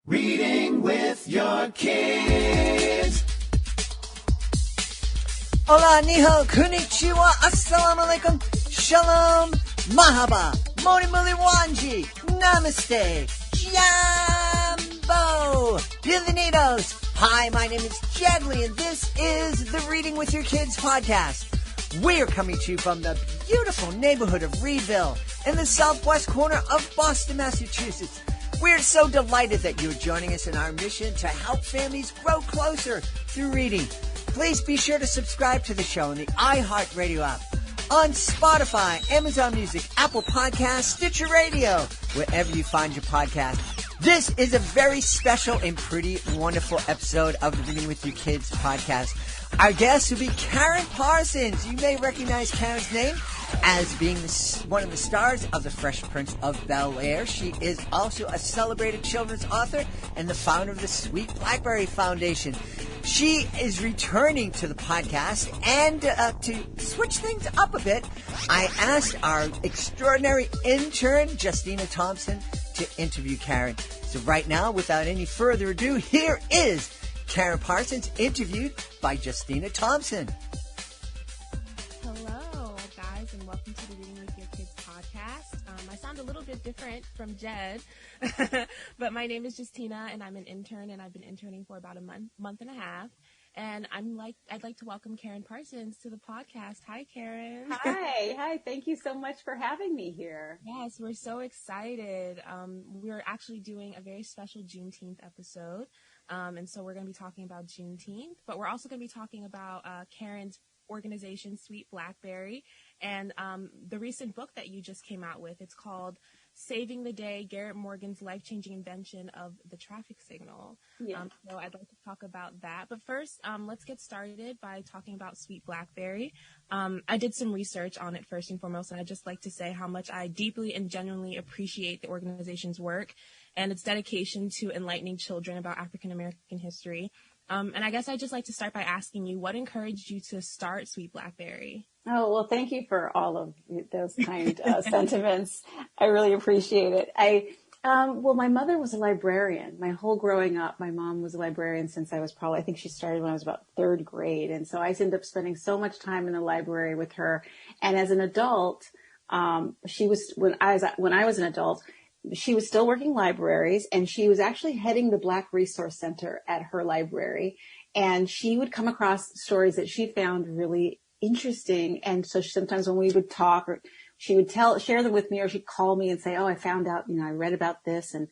Reading with your kids. Hola, niho, konnichiwa, assalamu alaikum, shalom, mahaba, moni muli wanji, namaste, jambo, bienvenidos. Hi, my name is Jedley, and this is the Reading with Your Kids podcast. We're coming to you from the beautiful neighborhood of Reedville in the southwest corner of Boston, Massachusetts. We're so delighted that you're joining us in our mission to help families grow closer through reading. Please be sure to subscribe to the show on the iHeartRadio app, on Spotify, Amazon Music, Apple Podcasts, Stitcher Radio, wherever you find your podcast. This is a very special and pretty wonderful episode of the Reading with Your Kids podcast. Our guest will be Karyn Parsons. You may recognize Karyn's name as being one of the stars of The Fresh Prince of Bel-Air. She is also a celebrated children's author and the founder of the Sweet Blackberry Foundation. She is returning to the podcast, and to switch things up a bit, I asked our extraordinary intern, Justina Thompson, to interview Karyn. So right now, without any further ado, here is Karyn Parsons interviewed by Justina Thompson. Hello, guys, and welcome to the Reading with Your Kids podcast. I sound a little bit different from Jed, but my name is Justina, and I'm an intern, and I've been interning for about a month and a half. And I'd like to welcome Karyn Parsons to the podcast. Hi, Karyn. Hi. Thank you so much for having me here. Yes, we're so excited. We're actually doing a very special Juneteenth episode. And so we're going to be talking about Juneteenth, but we're also going to be talking about Karyn's organization, Sweet Blackberry, and the recent book that you just came out with. It's called Saving the Day, Garrett Morgan's Life-Changing Invention of the Traffic Signal. Yeah. So I'd like to talk about that. But first, let's get started by talking about Sweet Blackberry. I did some research on it first and foremost, and I'd just like to say how much I deeply and genuinely appreciate the organization's work and its dedication to enlightening children about African American history. And I guess I'd just like to start by asking you, what encouraged you to start Sweet Blackberry? Oh, well, thank you for all of those kind sentiments. I really appreciate it. Well, my mother was a librarian. My whole growing up, my mom was a librarian since I think she started when I was about third grade. And so I ended up spending so much time in the library with her. And as an adult, when I was an adult, she was still working libraries, and she was actually heading the Black Resource Center at her library. And she would come across stories that she found really interesting. And so sometimes when we would talk, or she would share them with me, or she'd call me and say, oh, I found out, I read about this and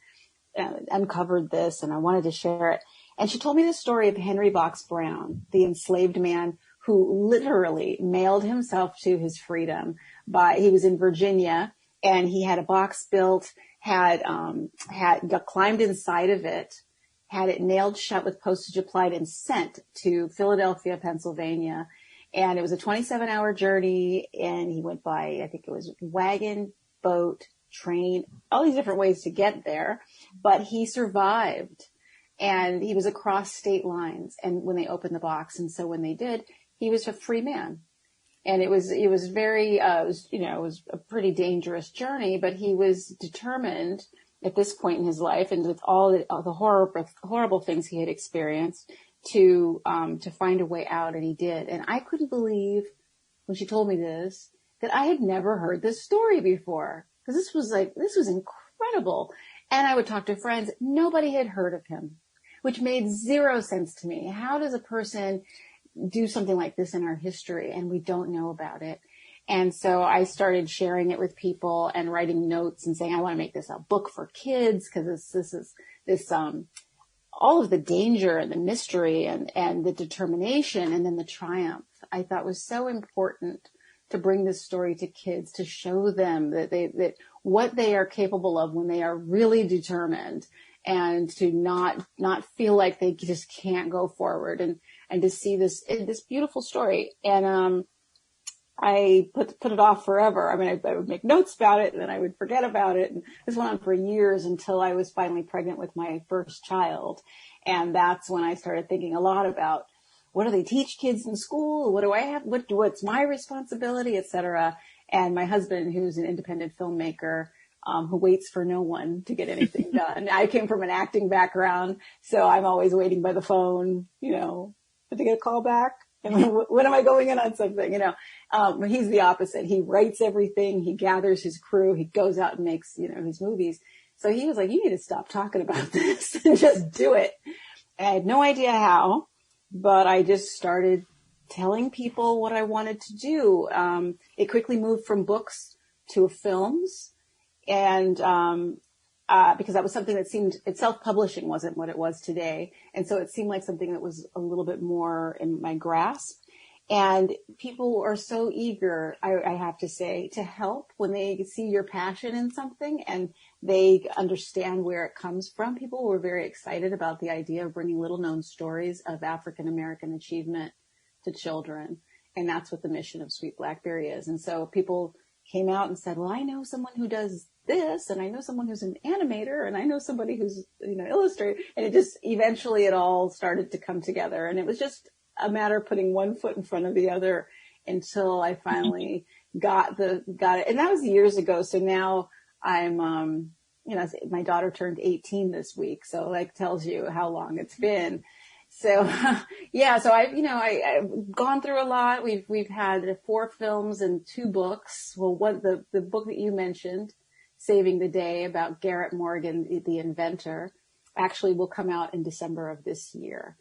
uncovered this, and I wanted to share it. And she told me the story of Henry Box Brown, the enslaved man who literally mailed himself to his freedom. He was in Virginia, and he had a box built, climbed inside of it, had it nailed shut with postage applied, and sent to Philadelphia, Pennsylvania. And it was a 27-hour journey, and he went by, I think it was wagon, boat, train, all these different ways to get there. But he survived, and he was across state lines, and when they opened the box. And so when they did, he was a free man. And it was a pretty dangerous journey, but he was determined at this point in his life, and with all the horrible things he had experienced, to find a way out, and he did. And I couldn't believe when she told me this, that I had never heard this story before, because this was incredible. And I would talk to friends. Nobody had heard of him, which made zero sense to me. How does a person do something like this in our history and we don't know about it? And so I started sharing it with people and writing notes and saying, I want to make this a book for kids, because this is all of the danger and the mystery and the determination, and then the triumph, I thought was so important to bring this story to kids, to show them that what they are capable of when they are really determined, and to not feel like they just can't go forward, and to see this beautiful story. And I put it off forever. I mean, I would make notes about it, and then I would forget about it. And this went on for years until I was finally pregnant with my first child. And that's when I started thinking a lot about, what do they teach kids in school? What do I have? What's my responsibility, et cetera. And my husband, who's an independent filmmaker, who waits for no one to get anything done. I came from an acting background, so I'm always waiting by the phone, to get a call back. And when am I going in on something, he's the opposite. He writes everything. He gathers his crew. He goes out and makes, his movies. So he was like, you need to stop talking about this and just do it. And I had no idea how, but I just started telling people what I wanted to do. It quickly moved from books to films. And, because that was something that seemed, self-publishing wasn't what it was today. And so it seemed like something that was a little bit more in my grasp. And people are so eager, I have to say, to help when they see your passion in something and they understand where it comes from. People were very excited about the idea of bringing little known stories of African American achievement to children. And that's what the mission of Sweet Blackberry is. And so people came out and said, well, I know someone who does this, and I know someone who's an animator, and I know somebody who's, illustrator. And it just, eventually it all started to come together. And it was just a matter of putting one foot in front of the other until I finally got it. And that was years ago. So now I'm, my daughter turned 18 this week. So that tells you how long it's been. So, yeah, so I've gone through a lot. We've had 4 films and 2 books. Well, the book that you mentioned, Saving the Day, about Garrett Morgan, the inventor, actually will come out in December of this year.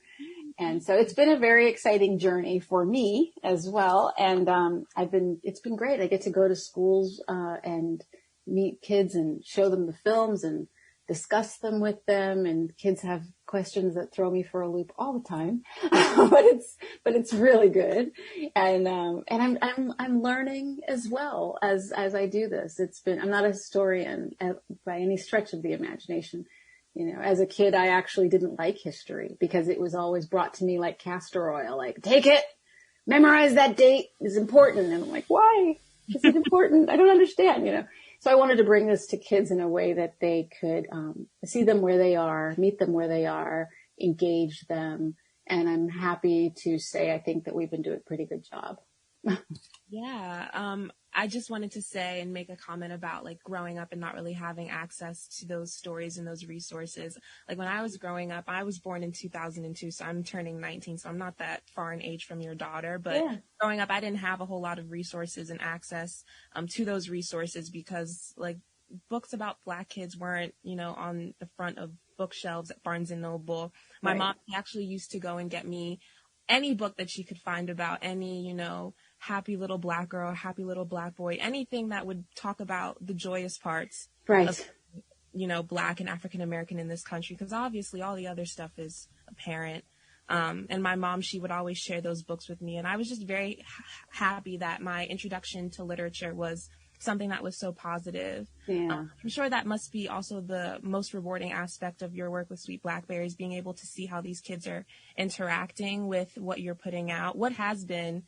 And so it's been a very exciting journey for me as well. And, it's been great. I get to go to schools, and meet kids and show them the films and discuss them with them. And kids have questions that throw me for a loop all the time, but it's really good. And I'm learning as well as I do this. I'm not a historian by any stretch of the imagination. As a kid, I actually didn't like history because it was always brought to me like castor oil, like, take it, memorize that date, it's important. And I'm like, why is it important? I don't understand, So I wanted to bring this to kids in a way that they could see them where they are, meet them where they are, engage them. And I'm happy to say I think that we've been doing a pretty good job. Yeah. I just wanted to say and make a comment about like growing up and not really having access to those stories and those resources. Like when I was growing up, I was born in 2002, so I'm turning 19, so I'm not that far in age from your daughter. But yeah. Growing up, I didn't have a whole lot of resources and access to those resources because like books about Black kids weren't, on the front of bookshelves at Barnes and Noble. My mom actually used to go and get me any book that she could find about any, happy little Black girl, happy little Black boy, anything that would talk about the joyous parts of, Black and African American in this country. Because obviously all the other stuff is apparent. And my mom, she would always share those books with me. And I was just very happy that my introduction to literature was something that was so positive. Yeah. I'm sure that must be also the most rewarding aspect of your work with Sweet Blackberries, being able to see how these kids are interacting with what you're putting out. What has been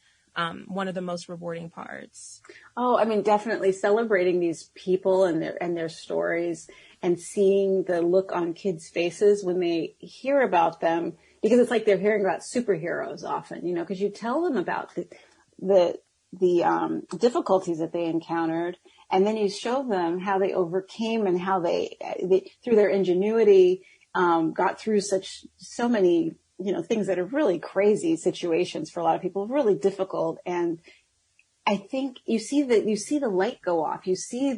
one of the most rewarding parts? Oh, I mean, definitely celebrating these people and their stories and seeing the look on kids' faces when they hear about them, because it's like they're hearing about superheroes often, because you tell them about the difficulties that they encountered, and then you show them how they overcame and how they through their ingenuity, got through so many, things that are really crazy situations for a lot of people, really difficult. And I think you see the light go off. You see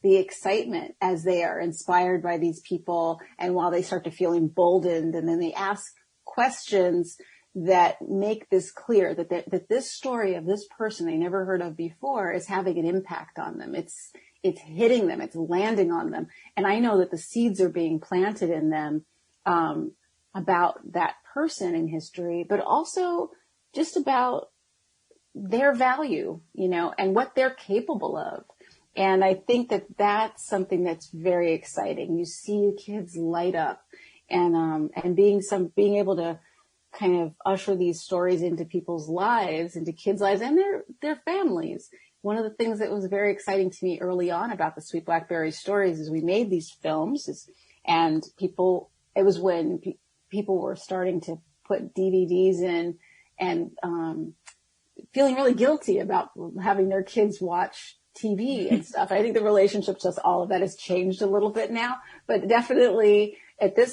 the excitement as they are inspired by these people. And while they start to feel emboldened, and then they ask questions that make this clear, that this story of this person they never heard of before is having an impact on them. It's hitting them. It's landing on them. And I know that the seeds are being planted in them, about that person in history, but also just about their value, and what they're capable of. And I think that that's something that's very exciting. You see kids light up, and being able to kind of usher these stories into people's lives, into kids' lives and their families. One of the things that was very exciting to me early on about the Sweet Blackberry stories is we made these films, and it was when people were starting to put DVDs in and feeling really guilty about having their kids watch TV and stuff. I think the relationship to all of that has changed a little bit now, but definitely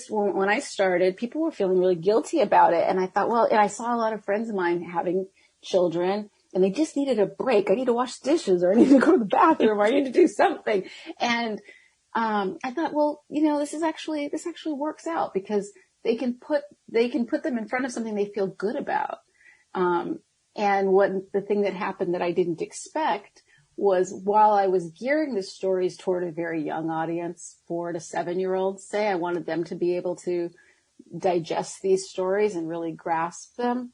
when I started, people were feeling really guilty about it. And I thought, well, and I saw a lot of friends of mine having children and they just needed a break. I need to wash dishes, or I need to go to the bathroom, or I need to do something. And, I thought, well, this actually works out because they can put them in front of something they feel good about. And the thing that happened that I didn't expect was, while I was gearing the stories toward a very young audience, 4 to 7-year-olds, say, I wanted them to be able to digest these stories and really grasp them.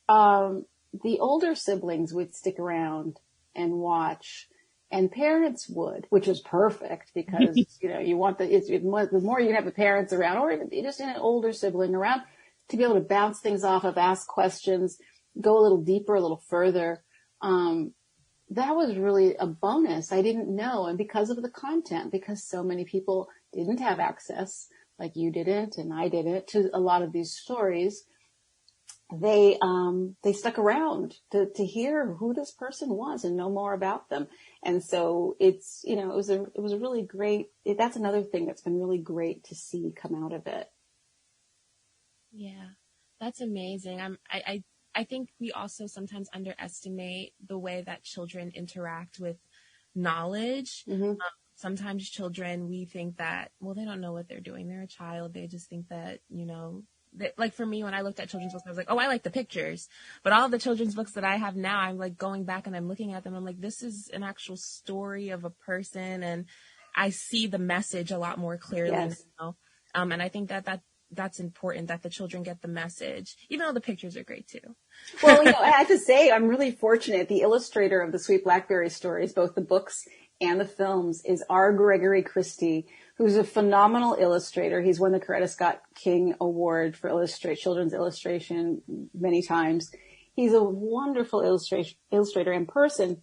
The older siblings would stick around and watch, and parents would, which is perfect because, you want the more you have the parents around, or even just an older sibling around, to be able to bounce things off of, ask questions, go a little deeper, a little further. That was really a bonus. I didn't know. And because of the content, because so many people didn't have access, like you didn't and I didn't, to a lot of these stories, they stuck around to hear who this person was and know more about them. And so it was a really great, that's another thing that's been really great to see come out of it. Yeah, that's amazing. I think we also sometimes underestimate the way that children interact with knowledge. Mm-hmm. Sometimes children, we think that, well, they don't know what they're doing. They're a child. They just think that, like for me, when I looked at children's books, I was like, oh, I like the pictures. But all the children's books that I have now, I'm like going back and I'm looking at them. I'm like, this is an actual story of a person. And I see the message a lot more clearly Yes. now. And I think that's important, that the children get the message, even though the pictures are great too. Well, I have to say, I'm really fortunate. The illustrator of the Sweet Blackberry stories, both the books and the films, is R. Gregory Christie, who's a phenomenal illustrator. He's won the Coretta Scott King Award for children's illustration many times. He's a wonderful illustrator in person,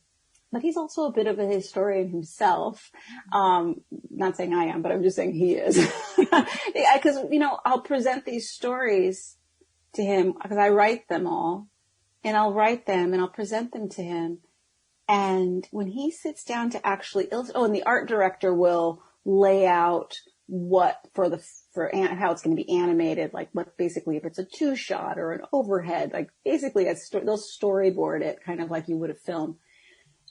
but he's also a bit of a historian himself. Not saying I am, but I'm just saying he is. Because, I'll present these stories to him because I write them all, and I'll write them and I'll present them to him. And when he sits down to actually illustrate, and the art director will lay out for how it's going to be animated, like what basically if it's a 2-shot or an overhead, like basically they'll storyboard it kind of like you would a film.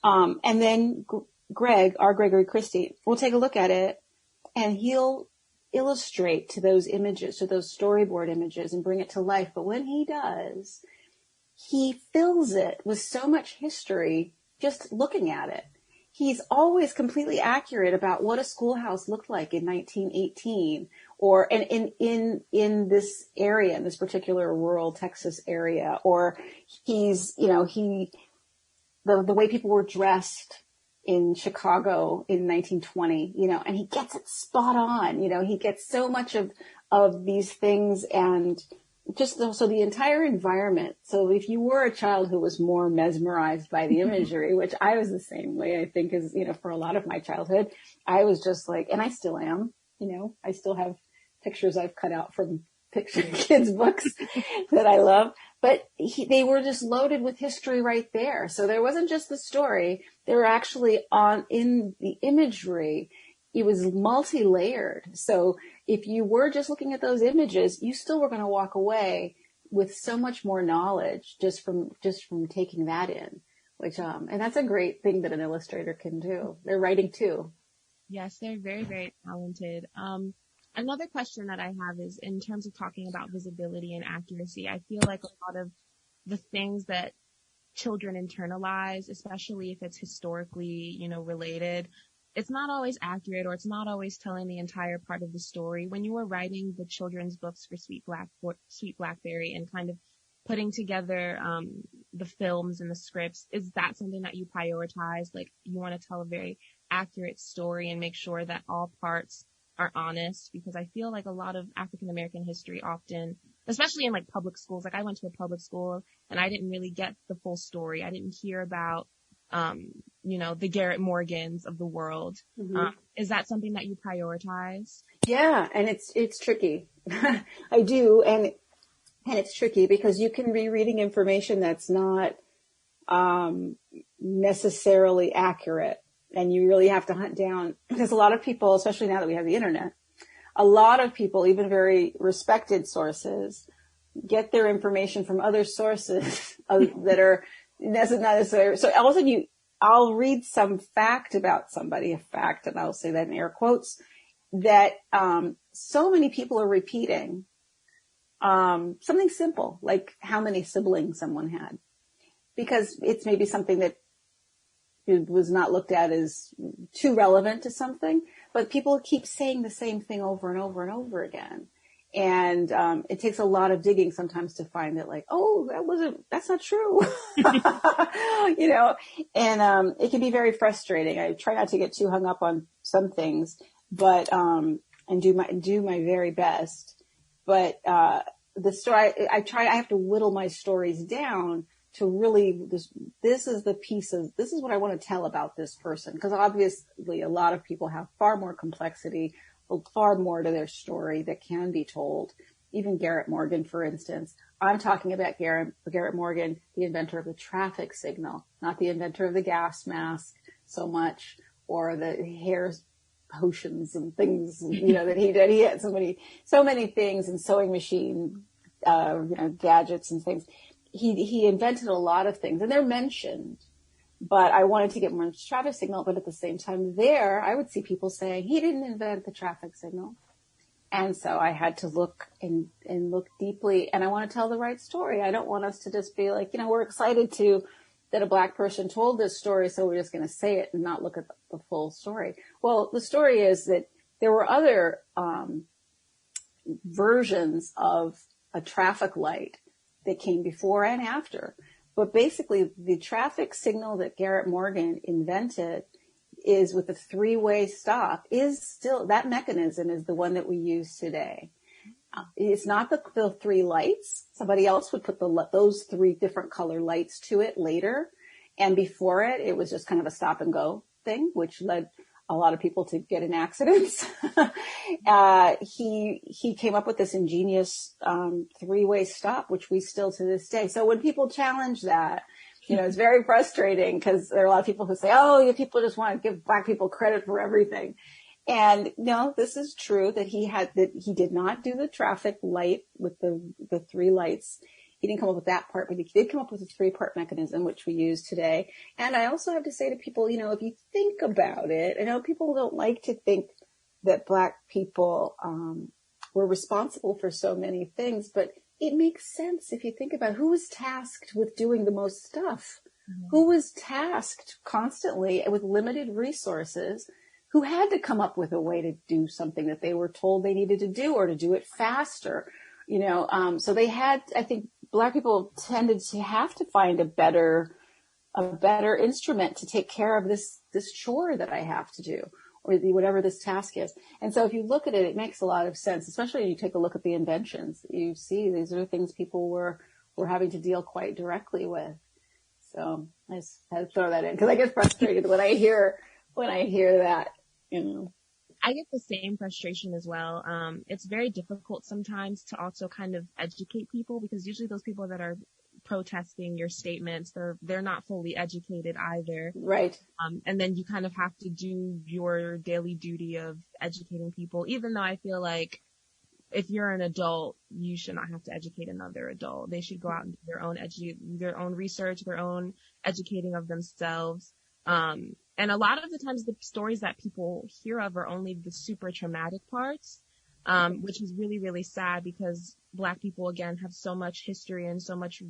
And then R. Gregory Christie will take a look at it and he'll illustrate to those images, to those storyboard images, and bring it to life. But when he does, he fills it with so much history just looking at it. He's always completely accurate about what a schoolhouse looked like in 1918, or in this area, in this particular rural Texas area, or the way people were dressed in Chicago in 1920, and he gets it spot on. He gets so much of these things, and just so the entire environment. So if you were a child who was more mesmerized by the imagery, which I was the same way, I think, as, for a lot of my childhood, I was just like, and I still am, I still have pictures I've cut out from kids' books that I love, but they were just loaded with history right there. So there wasn't just the story. They were actually in the imagery. It was multi-layered. So if you were just looking at those images, you still were going to walk away with so much more knowledge just from taking that in, which, and that's a great thing that an illustrator can do. They're writing too. Yes, they're very, very talented. Another question that I have is in terms of talking about visibility and accuracy. I feel like a lot of the things that children internalize, especially if it's historically, related, it's not always accurate, or it's not always telling the entire part of the story. When you were writing the children's books for Sweet Blackberry and kind of putting together the films and the scripts, is that something that you prioritize? Like, you want to tell a very accurate story and make sure that all parts are honest? Because I feel like a lot of African American history often, especially in like public schools, like I went to a public school and I didn't really get the full story. I didn't hear about the Garrett Morgans of the world. Mm-hmm. Is that something that you prioritize? Yeah. And it's tricky. I do. And it's tricky because you can be reading information that's not, necessarily accurate. And you really have to hunt down, because a lot of people, especially now that we have the internet, a lot of people, even very respected sources, get their information from other sources that are not necessarily. So all of a sudden I'll read some fact about somebody, a fact, and I'll say that in air quotes, that so many people are repeating something simple, like how many siblings someone had, because it's maybe something that it was not looked at as too relevant to something, but people keep saying the same thing over and over and over again. And it takes a lot of digging sometimes to find that, like, oh, that's not true. You know, and it can be very frustrating. I try not to get too hung up on some things, but and do my very best. But the story, I have to whittle my stories down to really, this is what I want to tell about this person. Because obviously a lot of people have far more complexity, far more to their story that can be told. Even Garrett Morgan, for instance. I'm talking about Garrett Morgan, the inventor of the traffic signal, not the inventor of the gas mask so much, or the hair potions and things, you know, that he did. He had so many things, and sewing machine, gadgets and things. He invented a lot of things, and they're mentioned, but I wanted to get more into traffic signal. But at the same time I would see people saying he didn't invent the traffic signal. And so I had to look and look deeply, and I want to tell the right story. I don't want us to just be like, we're excited that a Black person told this story, so we're just going to say it and not look at the full story. Well, the story is that there were other versions of a traffic light that came before and after. But basically, the traffic signal that Garrett Morgan invented is with a three-way stop, is still, that mechanism is the one that we use today. It's not the three lights. Somebody else would put those three different color lights to it later. And before it was just kind of a stop and go thing, which led a lot of people to get in accidents. He came up with this ingenious three-way stop, which we still to this day. So when people challenge that, it's very frustrating, because there are a lot of people who say, oh, people just want to give Black people credit for everything. And no, this is true that he did not do the traffic light with the three lights. He didn't come up with that part, but he did come up with a three-part mechanism, which we use today. And I also have to say to people, if you think about it, I know people don't like to think that Black people were responsible for so many things, but it makes sense if you think about who was tasked with doing the most stuff, who was tasked constantly with limited resources, who had to come up with a way to do something that they were told they needed to do, or to do it faster. So they had, I think Black people tended to have to find a better instrument to take care of this chore that I have to do, or whatever this task is. And so if you look at it, it makes a lot of sense, especially when you take a look at the inventions. You see these are things people were having to deal quite directly with. So I just had to throw that in, because I get frustrated when I hear that, I get the same frustration as well. It's very difficult sometimes to also kind of educate people, because usually those people that are protesting your statements, they're not fully educated either. Right. And then you kind of have to do your daily duty of educating people, even though I feel like if you're an adult, you should not have to educate another adult. They should go out and do their own research, their own educating of themselves. And a lot of the times the stories that people hear of are only the super traumatic parts, which is really, really sad, because Black people, again, have so much history and so much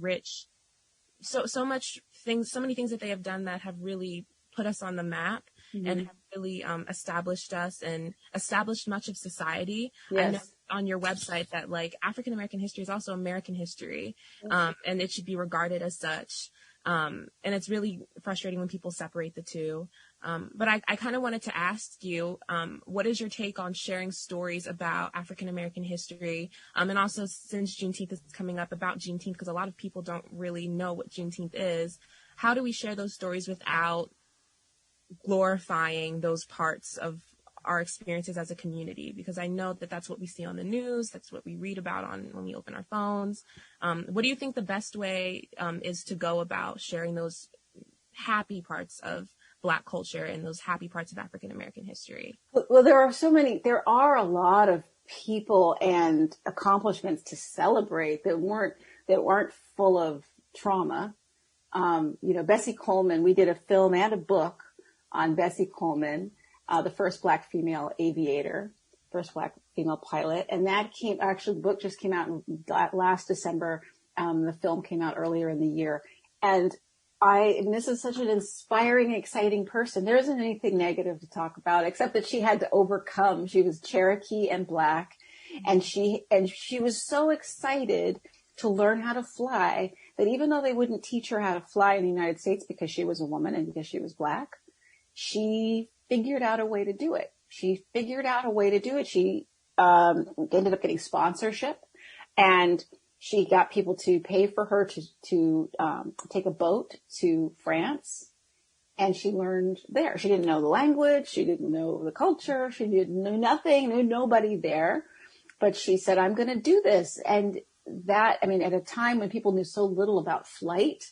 so many things that they have done that have really put us on the map, and have really established us and established much of society. Yes. I know on your website that, like, African American history is also American history, and it should be regarded as such. And it's really frustrating when people separate the two. But I kind of wanted to ask you, what is your take on sharing stories about African American history? And also, since Juneteenth is coming up, about Juneteenth, because a lot of people don't really know what Juneteenth is. How do we share those stories without glorifying those parts of our experiences as a community? Because I know that that's what we see on the news. That's what we read about when we open our phones. What do you think the best way is to go about sharing those happy parts of Black culture and those happy parts of African American history. Well, there are a lot of people and accomplishments to celebrate that weren't full of trauma. Bessie Coleman, we did a film and a book on Bessie Coleman, the first Black female aviator, first Black female pilot. And the book just came out last December. The film came out earlier in the year. And this is such an inspiring, exciting person. There isn't anything negative to talk about, except that she had to overcome. She was Cherokee and Black, and she was so excited to learn how to fly that even though they wouldn't teach her how to fly in the United States because she was a woman and because she was Black, she figured out a way to do it. She ended up getting sponsorship, and she got people to pay for her to take a boat to France, and she learned there. She didn't know the language. She didn't know the culture. She didn't know nothing, knew nobody there. But she said, I'm going to do this. And at a time when people knew so little about flight,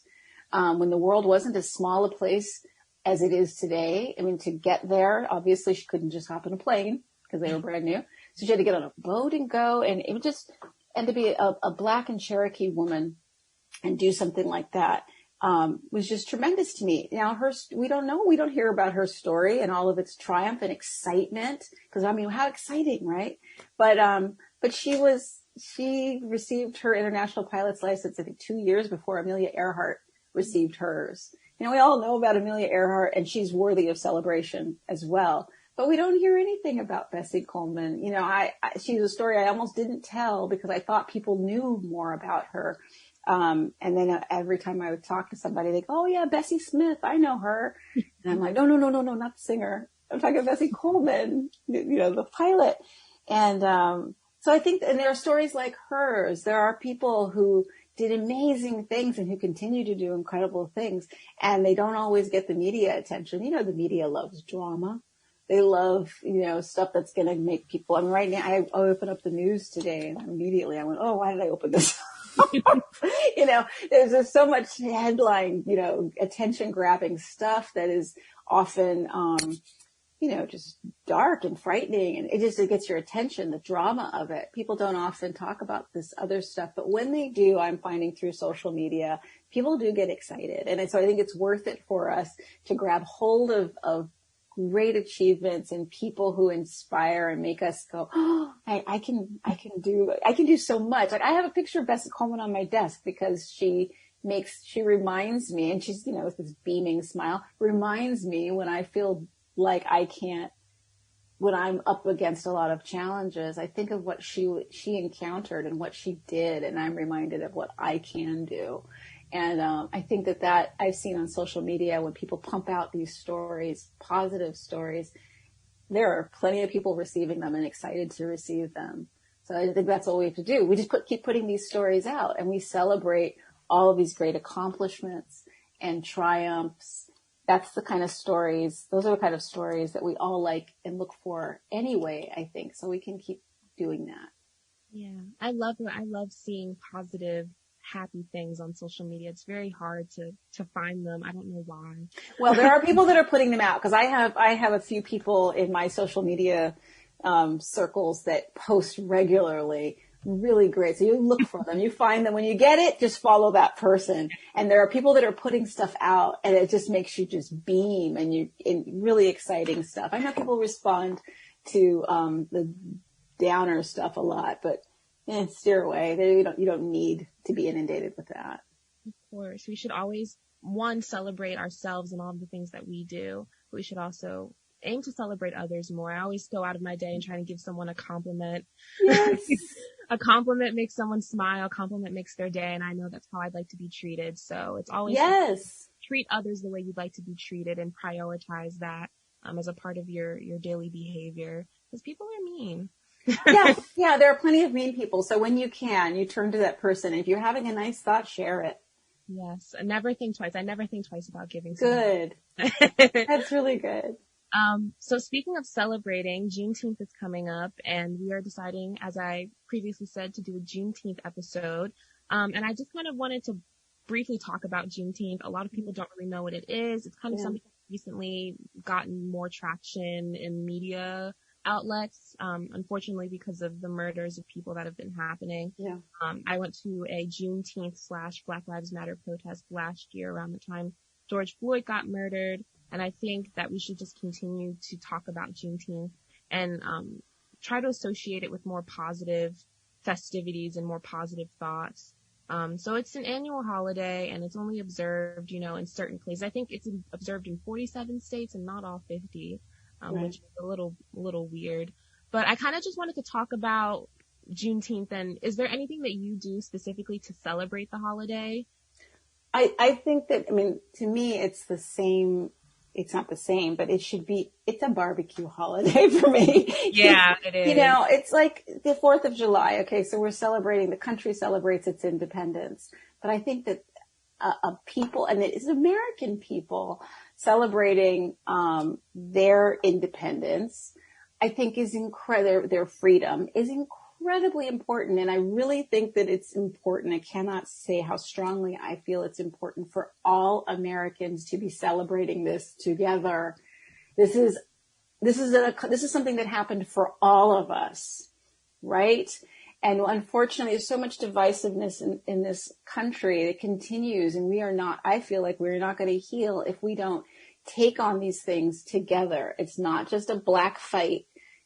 when the world wasn't as small a place as it is today, to get there, obviously she couldn't just hop in a plane because they were brand new. So she had to get on a boat and go, and to be a Black and Cherokee woman and do something like that was just tremendous to me. Now, we don't hear about her story and all of its triumph and excitement, because how exciting, right? But she received her international pilot's license, I think, 2 years before Amelia Earhart received hers. We all know about Amelia Earhart, and she's worthy of celebration as well. But we don't hear anything about Bessie Coleman. She's a story I almost didn't tell because I thought people knew more about her. And then every time I would talk to somebody, they go, oh yeah, Bessie Smith, I know her. And I'm like, no, not the singer. I'm talking about Bessie Coleman, the pilot. And, so I think, and there are stories like hers. There are people who did amazing things and who continue to do incredible things, and they don't always get the media attention. The media loves drama. They love, stuff that's going to make people, right now I opened up the news today and immediately I went, oh, why did I open this? There's just so much headline, attention grabbing stuff that is often, just dark and frightening, and it gets your attention, the drama of it. People don't often talk about this other stuff, but when they do, I'm finding through social media, people do get excited. And so I think it's worth it for us to grab hold of great achievements and people who inspire and make us go, oh, I can do so much. Like, I have a picture of Bessie Coleman on my desk because she reminds me, and she's, with this beaming smile, reminds me when I feel like when I'm up against a lot of challenges, I think of what she encountered and what she did, and I'm reminded of what I can do. And I think that I've seen on social media, when people pump out these stories, positive stories, there are plenty of people receiving them and excited to receive them. So I think that's all we have to do. We just keep putting these stories out, and we celebrate all of these great accomplishments and triumphs. That's the kind of stories, those are the kind of stories that we all like and look for anyway, I think. So we can keep doing that. Yeah, I love seeing positive, happy things on social media. It's very hard to find them. I don't know why. Well, there are people that are putting them out, because I have a few people in my social media circles that post regularly. Really great. So you look for them, you find them. When you get it, just follow that person. And there are people that are putting stuff out, and it just makes you just beam, and really exciting stuff. I know people respond to the downer stuff a lot, but steer away. You don't need to be inundated with that. Of course. We should always, celebrate ourselves and all the things that we do. But we should also aim to celebrate others more. I always go out of my day and try to give someone a compliment. Yes. A compliment makes someone smile. A compliment makes their day. And I know that's how I'd like to be treated. So it's always treat others the way you'd like to be treated, and prioritize that as a part of your daily behavior, because people are mean. Yeah, there are plenty of mean people. So when you turn to that person. If you're having a nice thought, share it. Yes. And never think twice. I never think twice about giving. Good. That's really good. So speaking of celebrating, Juneteenth is coming up, and we are deciding, as I previously said, to do a Juneteenth episode. And I just kind of wanted to briefly talk about Juneteenth. A lot of people don't really know what it is. It's kind of something recently gotten more traction in media outlets, unfortunately because of the murders of people that have been happening. Yeah. I went to a Juneteenth/Black Lives Matter protest last year around the time George Floyd got murdered, and I think that we should just continue to talk about Juneteenth and try to associate it with more positive festivities and more positive thoughts. So it's an annual holiday, and it's only observed, in certain places. I think it's observed in 47 states and not all 50, Right. which is a little weird. But I kind of just wanted to talk about Juneteenth, and is there anything that you do specifically to celebrate the holiday? I think that, to me, it's the same. It's not the same, but it's a barbecue holiday for me. Yeah, it is. It's like the 4th of July. Okay. So the country celebrates its independence, but I think that a people, and it is American people celebrating, their independence, I think is their freedom is incredibly important. And I really think that it's important. I cannot say how strongly I feel it's important for all Americans to be celebrating this together. This is something that happened for all of us, right? And unfortunately, there's so much divisiveness in this country that continues, and I feel like we're not going to heal if we don't take on these things together. It's not just a black fight.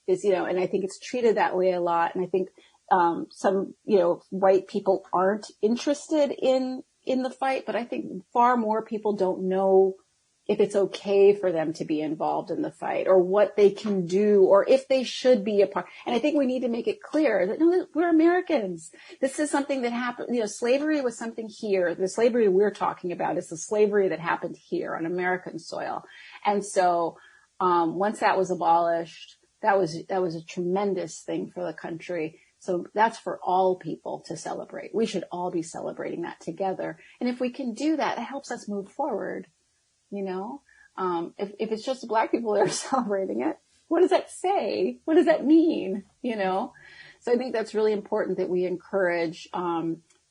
And I think it's treated that way a lot. And I think, some, white people aren't interested in the fight, but I think far more people don't know if it's okay for them to be involved in the fight, or what they can do, or if they should be a part. And I think we need to make it clear that, no, we're Americans. This is something that happened. Slavery was something here. The slavery we're talking about is the slavery that happened here on American soil. And so, once that was abolished, that was a tremendous thing for the country. So that's for all people to celebrate. We should all be celebrating that together. And if we can do that, it helps us move forward. If it's just Black people that are celebrating it, what does that say? What does that mean? So I think that's really important that we encourage,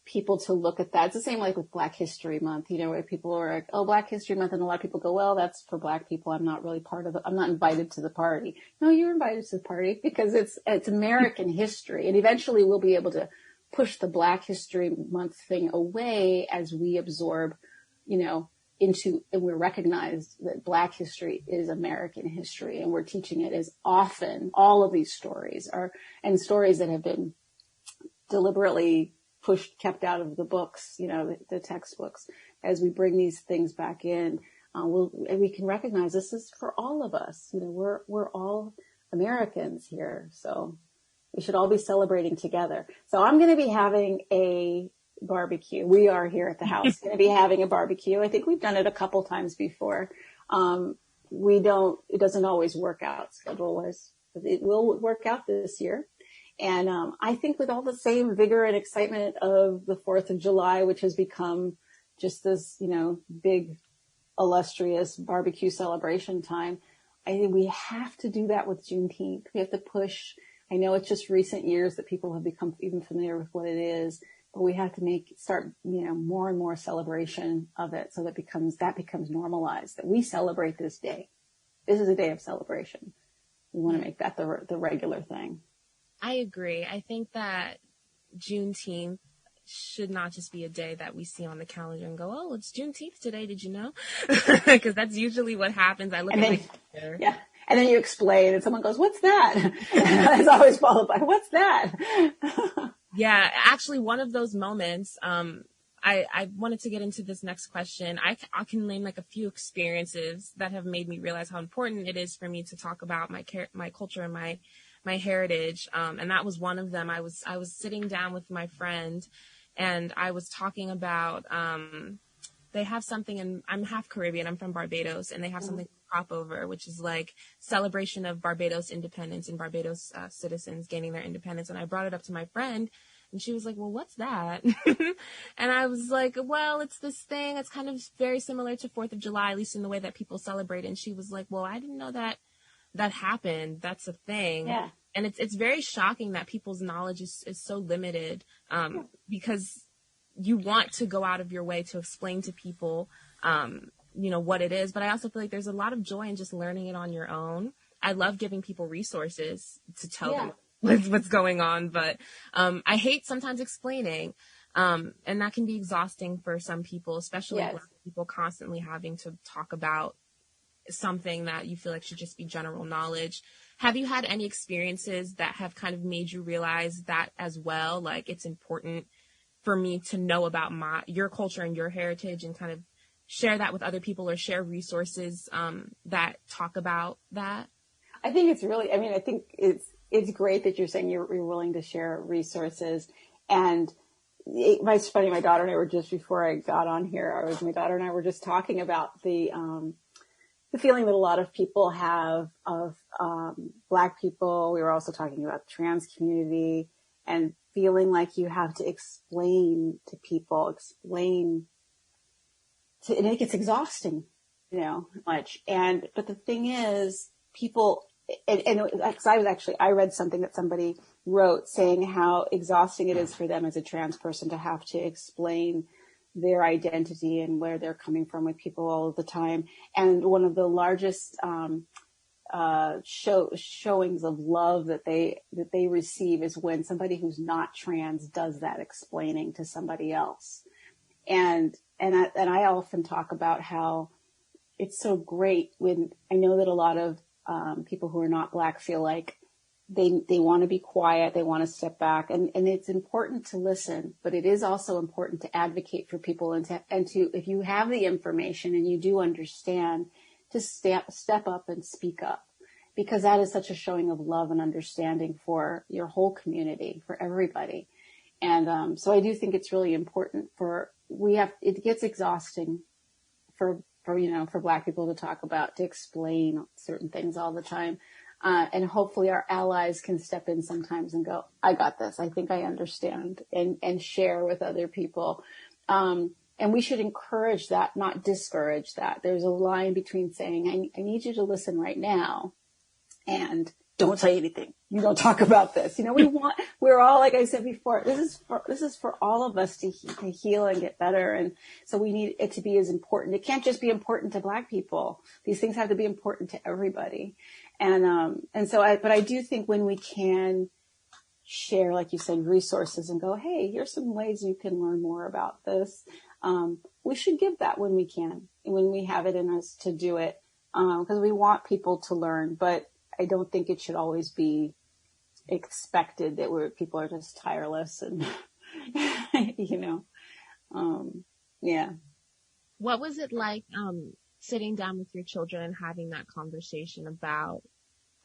people to look at that. It's the same like with Black History Month, where people are like, oh, Black History Month. And a lot of people go, well, that's for Black people. I'm not really I'm not invited to the party. No, you're invited to the party because it's American history. And eventually we'll be able to push the Black History Month thing away as we absorb, and we're recognized that Black history is American history, and we're teaching it as often. All of these stories and stories that have been deliberately kept out of the books, the textbooks. As we bring these things back in, we can recognize this is for all of us. We're all Americans here, so we should all be celebrating together. So I'm going to be having a barbecue. We are here at the house going to be having a barbecue. I think we've done it a couple times before. It doesn't always work out schedule-wise, but it will work out this year. And I think with all the same vigor and excitement of the 4th of July, which has become just this, big, illustrious barbecue celebration time, I think we have to do that with Juneteenth. We have to push. I know it's just recent years that people have become even familiar with what it is, but we have to start more and more celebration of it, so that becomes normalized, that we celebrate this day. This is a day of celebration. We want to make that the regular thing. I agree. I think that Juneteenth should not just be a day that we see on the calendar and go, oh, it's Juneteenth today. Did you know? Because that's usually what happens. I look at my calendar. Yeah. And then you explain and someone goes, what's that? It's always followed by, what's that? Yeah. Actually, one of those moments, I wanted to get into this next question. I can name like a few experiences that have made me realize how important it is for me to talk about my culture and my heritage. And that was one of them. I was sitting down with my friend, and I was talking about, they have something, and I'm half Caribbean. I'm from Barbados, and they have something crop over, which is like celebration of Barbados independence and Barbados citizens gaining their independence. And I brought it up to my friend, and she was like, well, what's that? And I was like, well, it's this thing. It's kind of very similar to 4th of July, at least in the way that people celebrate. And she was like, well, I didn't know that happened. That's a thing. Yeah. And it's very shocking that people's knowledge is so limited, because you want to go out of your way to explain to people, what it is. But I also feel like there's a lot of joy in just learning it on your own. I love giving people resources to tell them what's going on, but I hate sometimes explaining. And that can be exhausting for some people, especially Black people constantly having to talk about something that you feel like should just be general knowledge. Have you had any experiences that have kind of made you realize that as well? Like, it's important for me to know about your culture and your heritage and kind of share that with other people, or share resources that talk about that? I think it's really, I think it's great that you're saying you're willing to share resources. And it's funny, my daughter and I were just, before I got on here, my daughter and I were just talking about the feeling that a lot of people have of Black people. We were also talking about the trans community, and feeling like you have to explain to people, and it gets exhausting, much. But the thing is, people, because I read something that somebody wrote saying how exhausting it is for them as a trans person to have to explain their identity and where they're coming from with people all of the time. And one of the largest showings of love that they receive is when somebody who's not trans does that explaining to somebody else. And I often talk about how it's so great when I know that a lot of people who are not Black feel like they want to be quiet, they want to step back, and it's important to listen, but it is also important to advocate for people and to if you have the information and you do understand, to step up and speak up, because that is such a showing of love and understanding for your whole community, for everybody. And so I do think it's really important it gets exhausting for Black people to talk about, to explain certain things all the time. And hopefully our allies can step in sometimes and go, I got this. I think I understand, and share with other people. And we should encourage that, not discourage that. There's a line between saying, I need you to listen right now, and don't say anything. You don't talk about this. We're all, like I said before, this is for all of us to heal and get better. And so we need it to be as important. It can't just be important to Black people. These things have to be important to everybody. But I do think when we can share, like you said, resources and go, hey, here's some ways you can learn more about this. We should give that when we can, when we have it in us to do it, because we want people to learn. But I don't think it should always be expected that people are just tireless and, yeah. What was it like, sitting down with your children and having that conversation about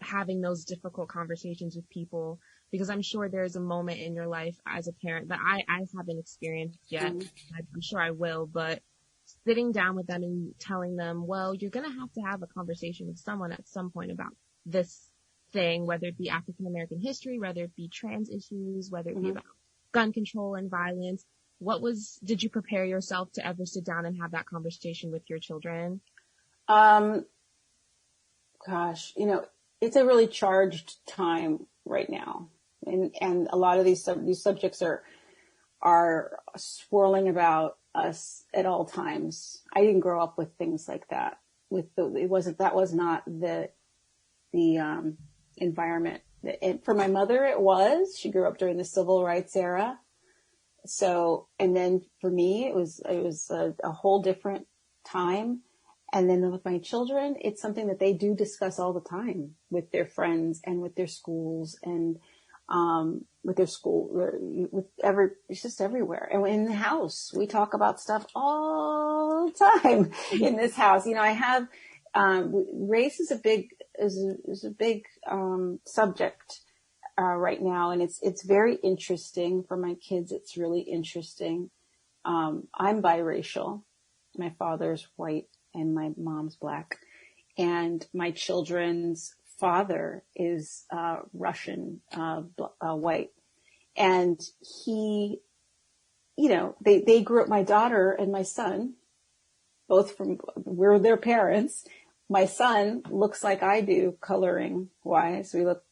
having those difficult conversations with people? Because I'm sure there's a moment in your life as a parent that I haven't experienced yet. I'm sure I will, but sitting down with them and telling them, well, you're going to have a conversation with someone at some point about this thing, whether it be African American history, whether it be trans issues, whether it be about gun control and violence. Did you prepare yourself to ever sit down and have that conversation with your children? Gosh, it's a really charged time right now. And a lot of these subjects are swirling about us at all times. I didn't grow up with things like that. That was not the environment. For my mother, it was. She grew up during the civil rights era. So, and then for me, it was a whole different time. And then with my children, it's something that they do discuss all the time with their friends and with their schools and it's just everywhere. And in the house, we talk about stuff all the time in this house. I have, race is a big subject, right now. And it's very interesting for my kids. It's really interesting. I'm biracial. My father's white and my mom's Black, and my children's father is Russian, white, and he, they grew up. My daughter and my son, we're their parents. My son looks like I do, coloring wise. We look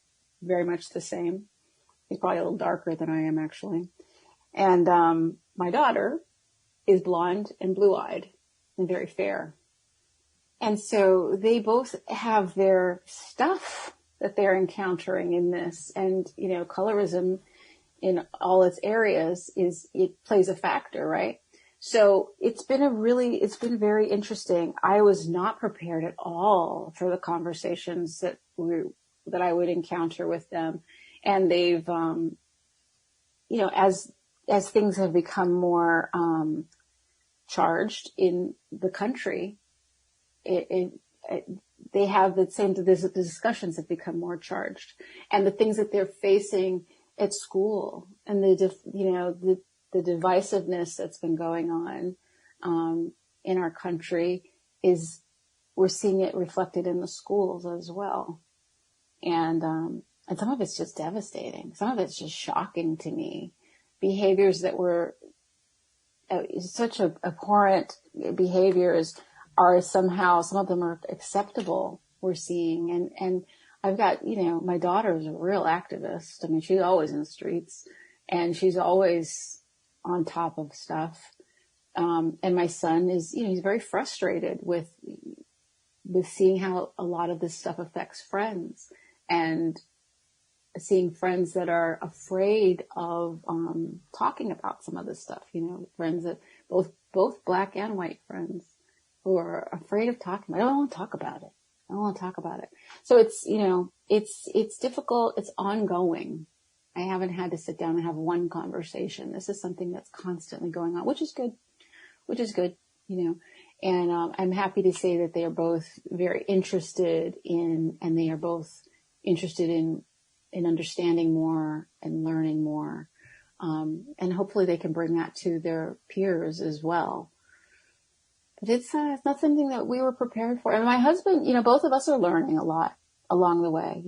very much the same. He's probably a little darker than I am, actually. And my daughter is blonde and blue-eyed and very fair. And so they both have their stuff that they're encountering in this. And, colorism in all its areas it plays a factor, right? So it's been very interesting. I was not prepared at all for the conversations that I would encounter with them. And they've, as things have become more, charged in the country, they have the discussions have become more charged, and the things that they're facing at school and the divisiveness that's been going on, in our country we're seeing it reflected in the schools as well. And some of it's just devastating. Some of it's just shocking to me. Behaviors that were such abhorrent behaviors are somehow, some of them are acceptable, we're seeing. And I've got, my daughter is a real activist. I mean, she's always in the streets and she's always on top of stuff. And my son is, he's very frustrated with seeing how a lot of this stuff affects friends, and seeing friends that are afraid of talking about some of this stuff, friends that both black and white friends who are afraid of talking. I don't want to talk about it. I don't want to talk about it. So it's, it's difficult. It's ongoing. I haven't had to sit down and have one conversation. This is something that's constantly going on, which is good, and I'm happy to say that they are both very interested in, and they are both interested in understanding more and learning more. And hopefully they can bring that to their peers as well. But it's not something that we were prepared for. And my husband, both of us are learning a lot along the way,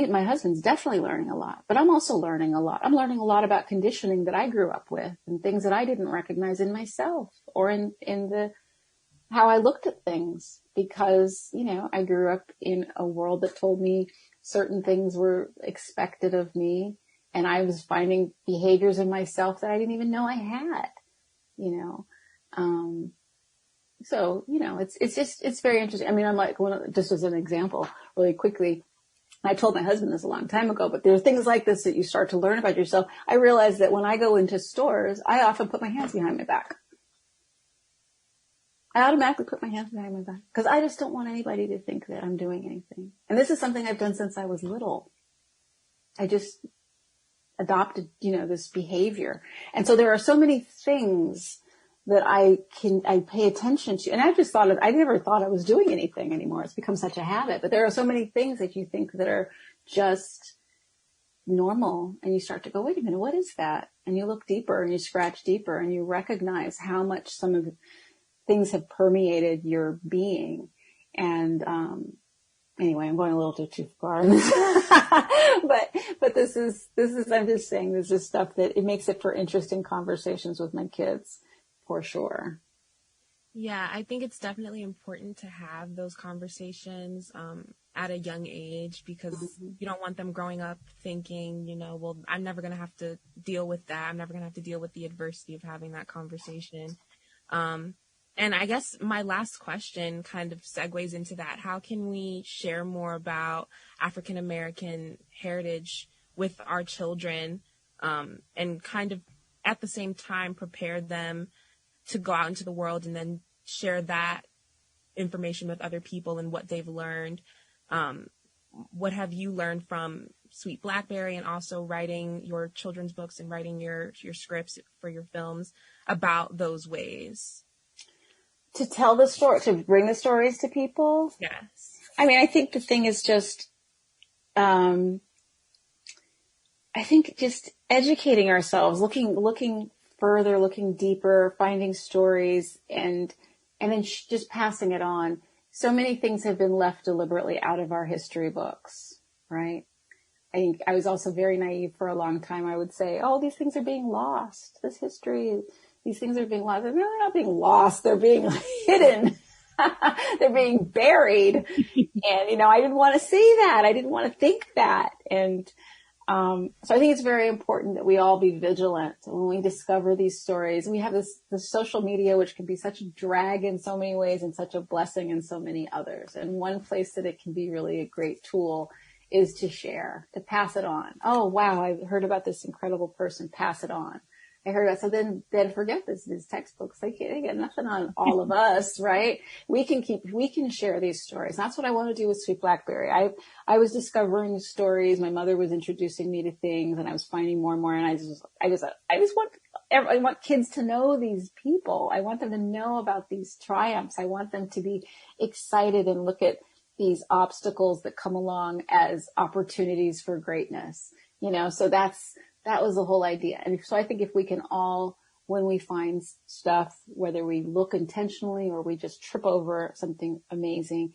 my husband's definitely learning a lot, but I'm also learning a lot. I'm learning a lot about conditioning that I grew up with and things that I didn't recognize in myself or in how I looked at things, because, I grew up in a world that told me certain things were expected of me, and I was finding behaviors in myself that I didn't even know I had, So, it's very interesting. I mean, I'm like, just as an example, really quickly, I told my husband this a long time ago, but there are things like this that you start to learn about yourself. I realized that when I go into stores, I often put my hands behind my back. I automatically put my hands behind my back because I just don't want anybody to think that I'm doing anything. And this is something I've done since I was little. I just adopted, this behavior. And so there are so many things that I pay attention to. And I never thought I was doing anything anymore. It's become such a habit, but there are so many things that you think that are just normal. And you start to go, wait a minute, what is that? And you look deeper and you scratch deeper and you recognize how much some of the things have permeated your being. And, anyway, I'm going a little too far in this. but this is, I'm just saying, this is stuff that it makes it for interesting conversations with my kids. For sure. Yeah, I think it's definitely important to have those conversations at a young age, because you don't want them growing up thinking, well, I'm never going to have to deal with that. I'm never going to have to deal with the adversity of having that conversation. And I guess my last question kind of segues into that. How can we share more about African American heritage with our children, and kind of at the same time prepare them to go out into the world and then share that information with other people and what they've learned? What have you learned from Sweet Blackberry, and also writing your children's books and writing your scripts for your films about those ways? To tell the story, to bring the stories to people? Yes. I mean, I think the thing is just, I think just educating ourselves, looking further, looking deeper, finding stories, and then just passing it on. So many things have been left deliberately out of our history books, right? I think I was also very naive for a long time. I would say, oh, these things are being lost. This history, these things are being lost. They're not being lost. They're being hidden. They're being buried. And, I didn't want to say that. I didn't want to think that. And So I think it's very important that we all be vigilant when we discover these stories. We have this social media, which can be such a drag in so many ways and such a blessing in so many others. And one place that it can be really a great tool is to share, to pass it on. Oh, wow, I heard about this incredible person. Pass it on. I heard about, so then forget these textbooks. They get nothing on all of us, right? We can share these stories. That's what I want to do with Sweet Blackberry. I was discovering stories. My mother was introducing me to things, and I was finding more and more. And I want kids to know these people. I want them to know about these triumphs. I want them to be excited and look at these obstacles that come along as opportunities for greatness. So that was the whole idea. And so I think if we can all, when we find stuff, whether we look intentionally or we just trip over something amazing,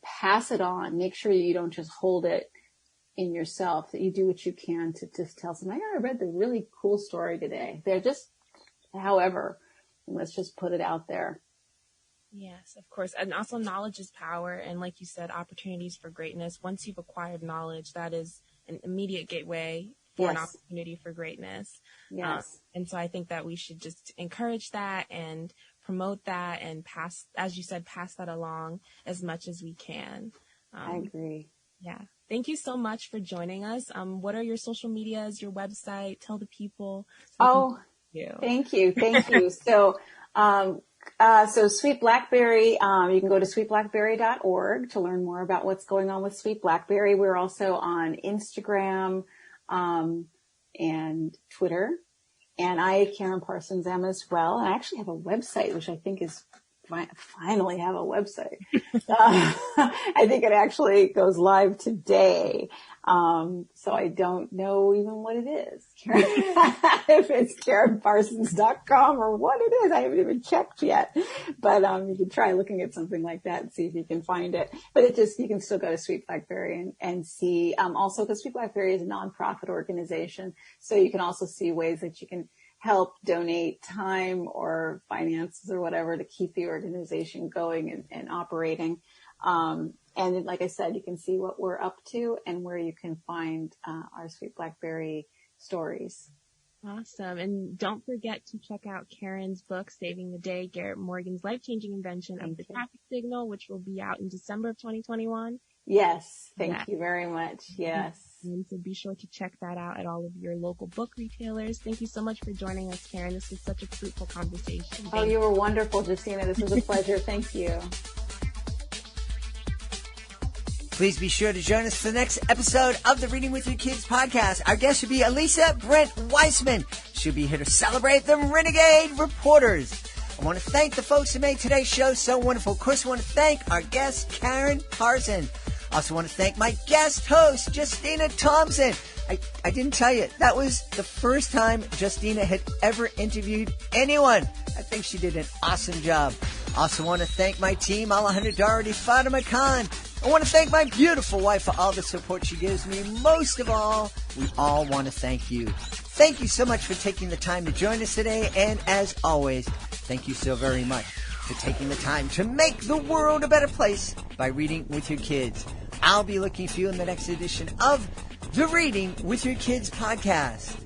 pass it on. Make sure you don't just hold it in yourself, that you do what you can to just tell somebody, I read the really cool story today. They're just, however, let's just put it out there. Yes, of course. And also knowledge is power. And like you said, opportunities for greatness. Once you've acquired knowledge, that is an immediate gateway for an opportunity for greatness. Yes. And so I think that we should just encourage that and promote that and pass, as you said, pass that along as much as we can. I agree. Yeah. Thank you so much for joining us. What are your social medias, your website? Tell the people. Thank you. So Sweet Blackberry, you can go to sweetblackberry.org to learn more about what's going on with Sweet Blackberry. We're also on Instagram, and Twitter, and Karyn Parsons am as well. And I actually have a website, which I think is finally have a website. I think it actually goes live today. So I don't know even what it is. If it's KarynParsons.com or what it is. I haven't even checked yet. But you can try looking at something like that and see if you can find it. But you can still go to Sweet Blackberry and see, also because Sweet Blackberry is a nonprofit organization. So you can also see ways that you can help donate time or finances or whatever to keep the organization going and operating. And like I said, you can see what we're up to and where you can find our Sweet Blackberry stories. Awesome. And don't forget to check out Karyn's book, Saving the Day, Garrett Morgan's life-changing invention of the traffic signal, which will be out in December of 2021. Yes. Thank you very much. Yes. And so be sure to check that out at all of your local book retailers. Thank you so much for joining us, Karyn. This was such a fruitful conversation. You were wonderful, Justina. This was a pleasure. Thank you. Please be sure to join us for the next episode of the Reading with Your Kids podcast. Our guest should be Elisa Brent Weissman. She'll be here to celebrate the Renegade Reporters. I want to thank the folks who made today's show so wonderful. Of course, I want to thank our guest, Karyn Parsons. I also want to thank my guest host, Justina Thompson. I didn't tell you, that was the first time Justina had ever interviewed anyone. I think she did an awesome job. I also want to thank my team, Alejandra Doherty, Fatima Khan. I want to thank my beautiful wife for all the support she gives me. Most of all, we all want to thank you. Thank you so much for taking the time to join us today. And as always, thank you so very much for taking the time to make the world a better place by reading with your kids. I'll be looking for you in the next edition of the Reading with Your Kids podcast.